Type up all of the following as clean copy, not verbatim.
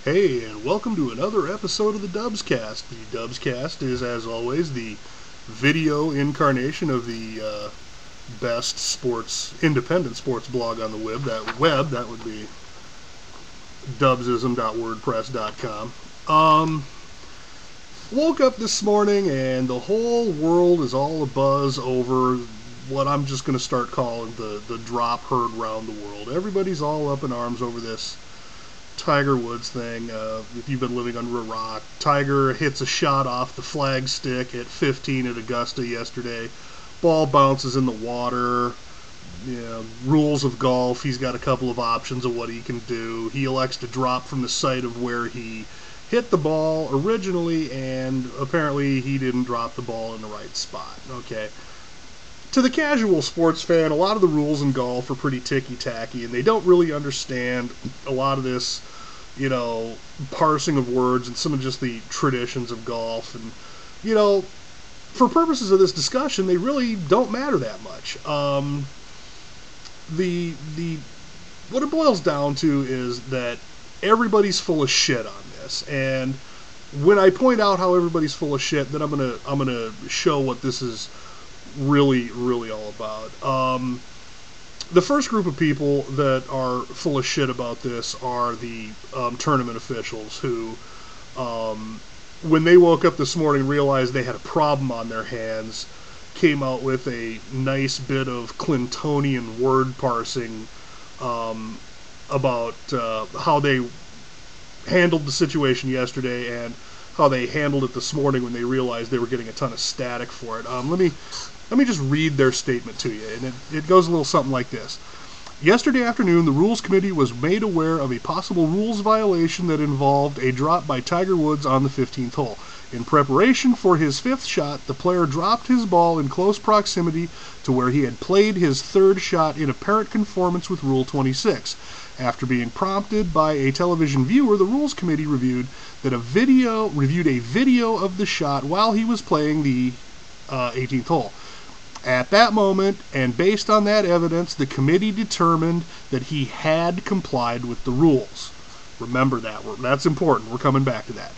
Hey, and welcome to another episode of the Dubscast. The Dubscast is, as always, the video incarnation of the best independent sports blog on the web. That would be dubsism.wordpress.com. Woke up this morning and the whole world is all abuzz over what I'm just going to start calling the drop heard round the world. Everybody's all up in arms over this Tiger Woods thing. If you've been living under a rock, Tiger hits a shot off the flag stick at 15 at Augusta yesterday. Ball bounces in the water. Rules of golf. He's got a couple of options of what he can do. He elects to drop from the site of where he hit the ball originally, and apparently he didn't drop the ball in the right spot. Okay. To the casual sports fan, a lot of the rules in golf are pretty ticky-tacky, and they don't really understand a lot of this, parsing of words and some of just the traditions of golf. And, for purposes of this discussion, they really don't matter that much. What it boils down to is that everybody's full of shit on this, and when I point out how everybody's full of shit, then I'm gonna show what this is really all about. The first group of people that are full of shit about this are the tournament officials who, when they woke up this morning, realized they had a problem on their hands, came out with a nice bit of Clintonian word parsing about how they handled the situation yesterday and how they handled it this morning when they realized they were getting a ton of static for it. Let me just read their statement to you, and it goes a little something like this. Yesterday afternoon, the Rules Committee was made aware of a possible rules violation that involved a drop by Tiger Woods on the 15th hole. In preparation for his fifth shot, the player dropped his ball in close proximity to where he had played his third shot in apparent conformance with Rule 26. After being prompted by a television viewer, the Rules Committee reviewed a video of the shot while he was playing the 18th hole. At that moment, and based on that evidence, the committee determined that he had complied with the rules. Remember that. That's important. We're coming back to that.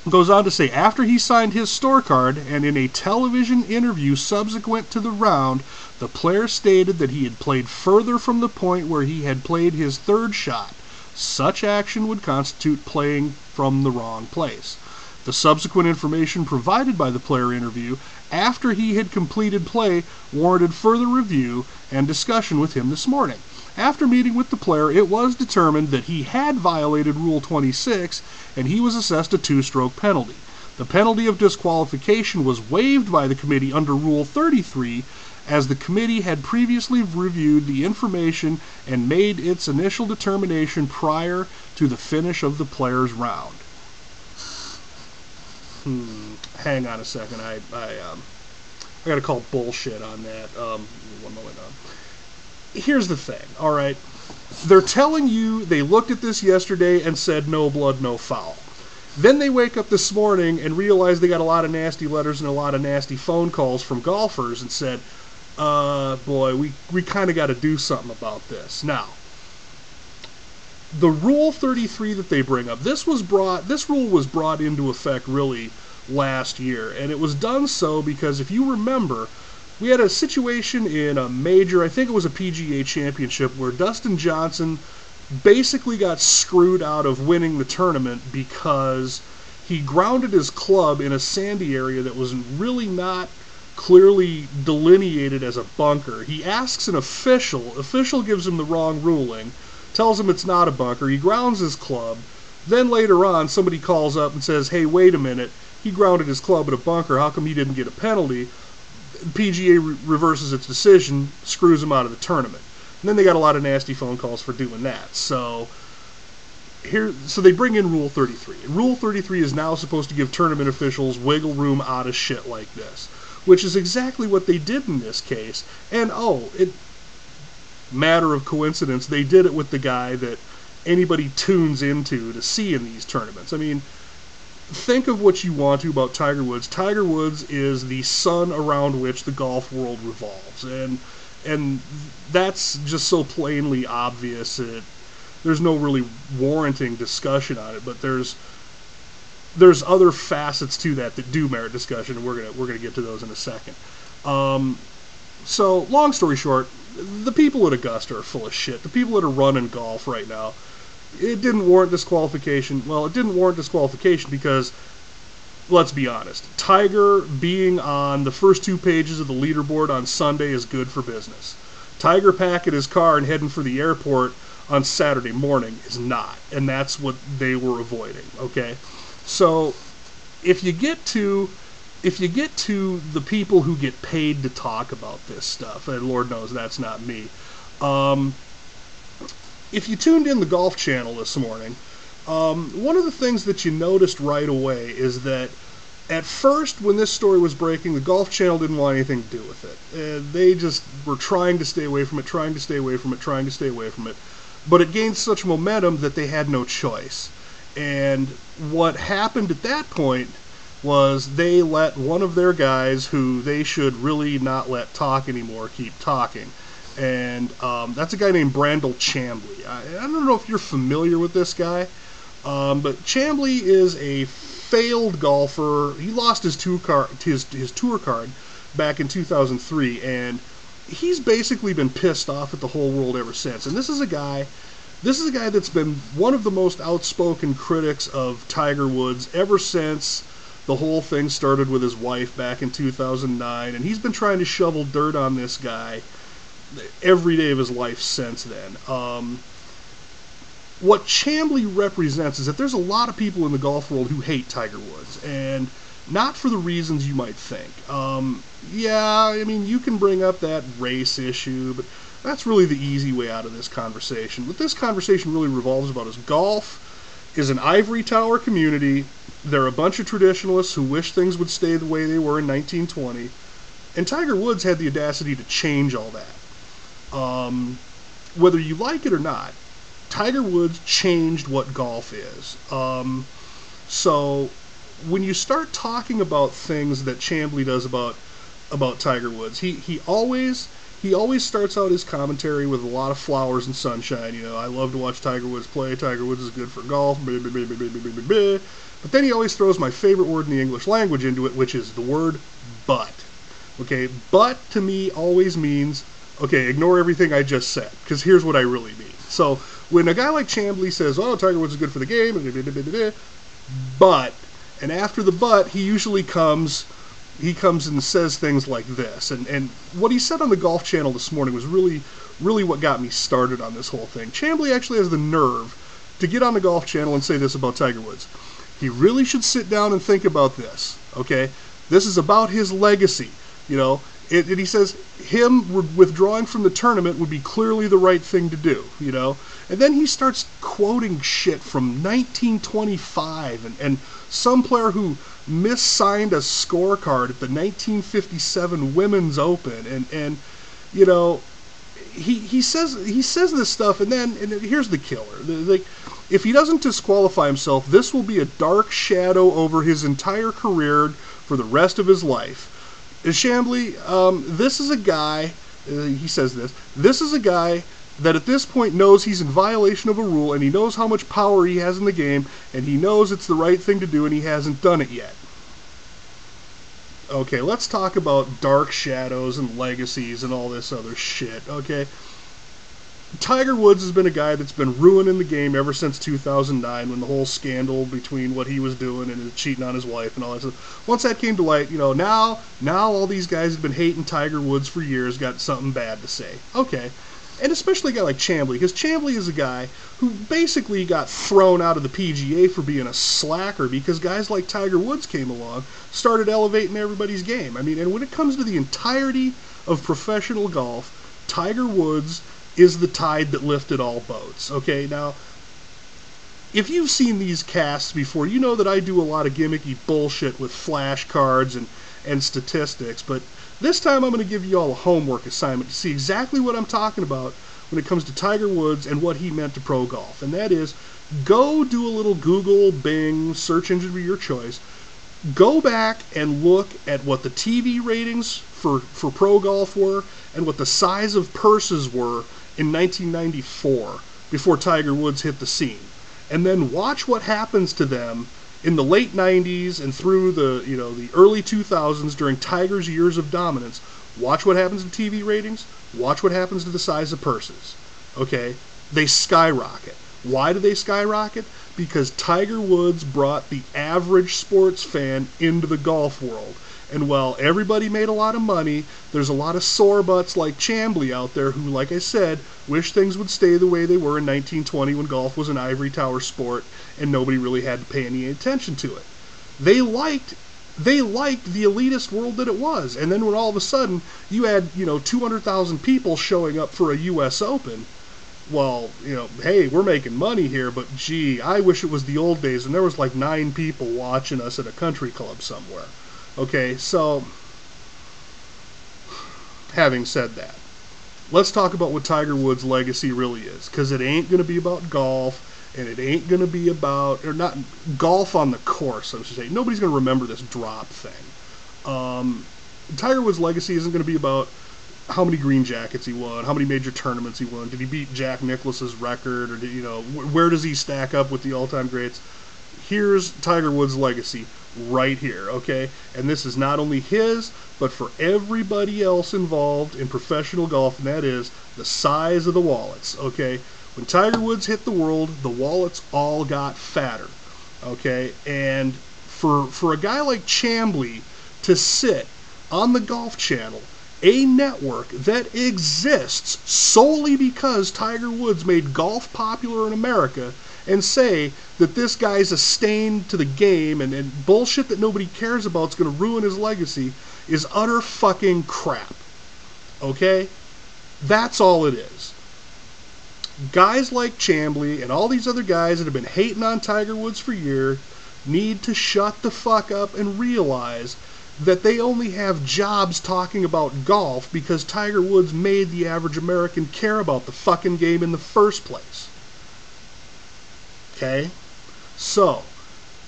It goes on to say, after he signed his scorecard and in a television interview subsequent to the round, the player stated that he had played further from the point where he had played his third shot. Such action would constitute playing from the wrong place. The subsequent information provided by the player interview after he had completed play warranted further review and discussion with him this morning. After meeting with the player, it was determined that he had violated Rule 26 and he was assessed a 2-stroke penalty. The penalty of disqualification was waived by the committee under Rule 33 as the committee had previously reviewed the information and made its initial determination prior to the finish of the player's round. Hang on a second. I gotta call bullshit on that. One moment. Here's the thing, alright? They're telling you they looked at this yesterday and said no blood, no foul. Then they wake up this morning and realize they got a lot of nasty letters and a lot of nasty phone calls from golfers and said, boy, we kind of got to do something about this. Now, the Rule 33 that they bring up, this rule was brought into effect really last year, and it was done so because if you remember, we had a situation in a major, I think it was a PGA championship, where Dustin Johnson basically got screwed out of winning the tournament because he grounded his club in a sandy area that was really not clearly delineated as a bunker. He asks an official gives him the wrong ruling, tells him it's not a bunker, he grounds his club, then later on somebody calls up and says, hey, wait a minute, he grounded his club at a bunker, how come he didn't get a penalty? PGA reverses its decision, screws him out of the tournament. And then they got a lot of nasty phone calls for doing that. So they bring in Rule 33. And Rule 33 is now supposed to give tournament officials wiggle room out of shit like this, which is exactly what they did in this case. And matter of coincidence, they did it with the guy that anybody tunes into to see in these tournaments. I mean, think of what you want to about Tiger Woods. Tiger Woods is the sun around which the golf world revolves, and that's just so plainly obvious. there's no really warranting discussion on it, but there's other facets to that do merit discussion, and we're gonna get to those in a second. So, long story short, the people at Augusta are full of shit. The people that are running golf right now, it didn't warrant disqualification. Well, it didn't warrant disqualification because, let's be honest, Tiger being on the first 2 pages of the leaderboard on Sunday is good for business. Tiger packing his car and heading for the airport on Saturday morning is not, and that's what they were avoiding, okay? So, if you get to the people who get paid to talk about this stuff, and Lord knows that's not me, if you tuned in the Golf Channel this morning, one of the things that you noticed right away is that at first, when this story was breaking, the Golf Channel didn't want anything to do with it. They just were trying to stay away from it, trying to stay away from it, trying to stay away from it. But it gained such momentum that they had no choice. And what happened at that point was they let one of their guys, who they should really not let talk anymore, keep talking. And that's a guy named Brandel Chamblee. I don't know if you're familiar with this guy, but Chamblee is a failed golfer. He lost his tour card back in 2003, and he's basically been pissed off at the whole world ever since. And this is a guy that's been one of the most outspoken critics of Tiger Woods ever since the whole thing started with his wife back in 2009, and he's been trying to shovel dirt on this guy every day of his life since then. What Chamblee represents is that there's a lot of people in the golf world who hate Tiger Woods, and not for the reasons you might think. Yeah, I mean, you can bring up that race issue, but that's really the easy way out of this conversation. What this conversation really revolves about is golf is an ivory tower community. They're a bunch of traditionalists who wish things would stay the way they were in 1920, and Tiger Woods had the audacity to change all that. Whether you like it or not, Tiger Woods changed what golf is. So when you start talking about things that Chamblee does about Tiger Woods, he always starts out his commentary with a lot of flowers and sunshine. You know, I love to watch Tiger Woods play. Tiger Woods is good for golf. Blah, blah, blah, blah, blah, blah, blah. But then he always throws my favorite word in the English language into it, which is the word but. Okay, but to me always means, okay, ignore everything I just said, because here's what I really mean. So when a guy like Chamblee says, oh, Tiger Woods is good for the game, but, and after the but, he usually comes and says things like this. And what he said on the Golf Channel this morning was really what got me started on this whole thing. Chamblee actually has the nerve to get on the Golf Channel and say this about Tiger Woods. He really should sit down and think about this, okay? This is about his legacy, you know. And he says him withdrawing from the tournament would be clearly the right thing to do, you know. And then he starts quoting shit from 1925 and some player who missigned a scorecard at the 1957 Women's Open, and you know, he says this stuff, and here's the killer. Like, if he doesn't disqualify himself, this will be a dark shadow over his entire career for the rest of his life. Chamblee, this is a guy, he says this is a guy that at this point knows he's in violation of a rule, and he knows how much power he has in the game, and he knows it's the right thing to do, and he hasn't done it yet. Okay, let's talk about dark shadows and legacies and all this other shit, okay? Tiger Woods has been a guy that's been ruining the game ever since 2009, when the whole scandal between what he was doing and his cheating on his wife and all that stuff. Once that came to light, you know, now all these guys have been hating Tiger Woods for years, got something bad to say. Okay. And especially a guy like Chamblee, because Chamblee is a guy who basically got thrown out of the PGA for being a slacker because guys like Tiger Woods came along, started elevating everybody's game. I mean, and when it comes to the entirety of professional golf, Tiger Woods is the tide that lifted all boats. Okay, now, if you've seen these casts before, you know that I do a lot of gimmicky bullshit with flashcards and statistics, but this time I'm going to give you all a homework assignment to see exactly what I'm talking about when it comes to Tiger Woods and what he meant to pro golf. And that is, go do a little Google, Bing, search engine of your choice. Go back and look at what the TV ratings for pro golf were and what the size of purses were in 1994 before Tiger Woods hit the scene. And then watch what happens to them in the late 90s and through the early 2000s during Tiger's years of dominance. Watch what happens to TV ratings. Watch what happens to the size of purses. Okay? They skyrocket. Why do they skyrocket? Because Tiger Woods brought the average sports fan into the golf world. And while everybody made a lot of money, there's a lot of sore butts like Chamblee out there who, like I said, wish things would stay the way they were in 1920 when golf was an ivory tower sport and nobody really had to pay any attention to it. They liked the elitist world that it was. And then when all of a sudden you had, 200,000 people showing up for a U.S. Open, well, hey, we're making money here, but gee, I wish it was the old days and there was like 9 people watching us at a country club somewhere. Okay, so, having said that, let's talk about what Tiger Woods' legacy really is, because it ain't going to be about golf, and it ain't going to be about, or not, golf on the course, I should say. Nobody's going to remember this drop thing. Tiger Woods' legacy isn't going to be about how many green jackets he won, how many major tournaments he won, did he beat Jack Nicklaus's record, or where does he stack up with the all-time greats? Here's Tiger Woods' legacy right here, okay? And this is not only his, but for everybody else involved in professional golf, and that is the size of the wallets, okay? When Tiger Woods hit the world, the wallets all got fatter, okay? And for a guy like Chamblee to sit on the Golf Channel, a network that exists solely because Tiger Woods made golf popular in America, and say that this guy's a stain to the game and bullshit that nobody cares about is going to ruin his legacy is utter fucking crap. Okay? That's all it is. Guys like Chamblee and all these other guys that have been hating on Tiger Woods for years need to shut the fuck up and realize that they only have jobs talking about golf because Tiger Woods made the average American care about the fucking game in the first place. Okay? So,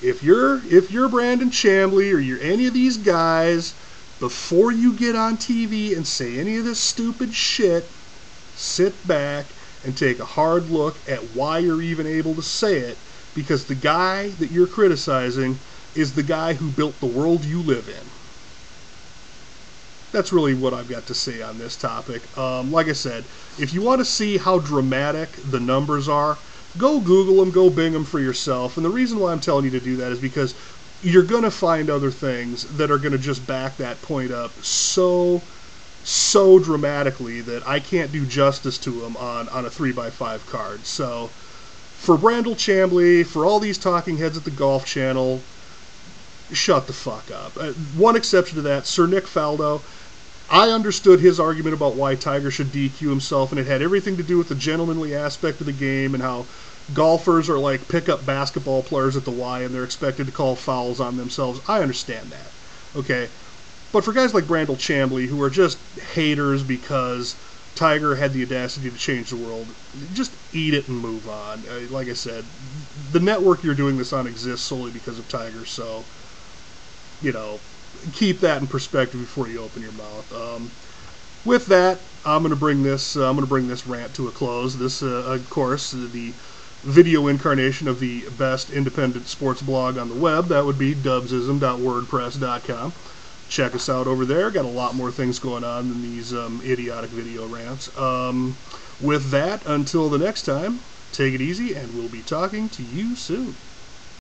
if you're Brandel Chamblee or you're any of these guys, before you get on TV and say any of this stupid shit, sit back and take a hard look at why you're even able to say it, because the guy that you're criticizing is the guy who built the world you live in. That's really what I've got to say on this topic. Like I said, if you want to see how dramatic the numbers are, go Google them, go Bing them for yourself. And the reason why I'm telling you to do that is because you're going to find other things that are going to just back that point up so dramatically that I can't do justice to them on a 3x5 card. So, for Brandel Chamblee, for all these talking heads at the Golf Channel, shut the fuck up. One exception to that, Sir Nick Faldo. I understood his argument about why Tiger should DQ himself, and it had everything to do with the gentlemanly aspect of the game and how golfers are like pickup basketball players at the Y and they're expected to call fouls on themselves. I understand that, okay? But for guys like Brandel Chamblee, who are just haters because Tiger had the audacity to change the world, just eat it and move on. Like I said, the network you're doing this on exists solely because of Tiger, so, keep that in perspective before you open your mouth. With that, I'm going to bring this rant to a close. This, of course, the video incarnation of the best independent sports blog on the web. That would be dubsism.wordpress.com. Check us out over there. Got a lot more things going on than these idiotic video rants. With that, until the next time, take it easy, and we'll be talking to you soon.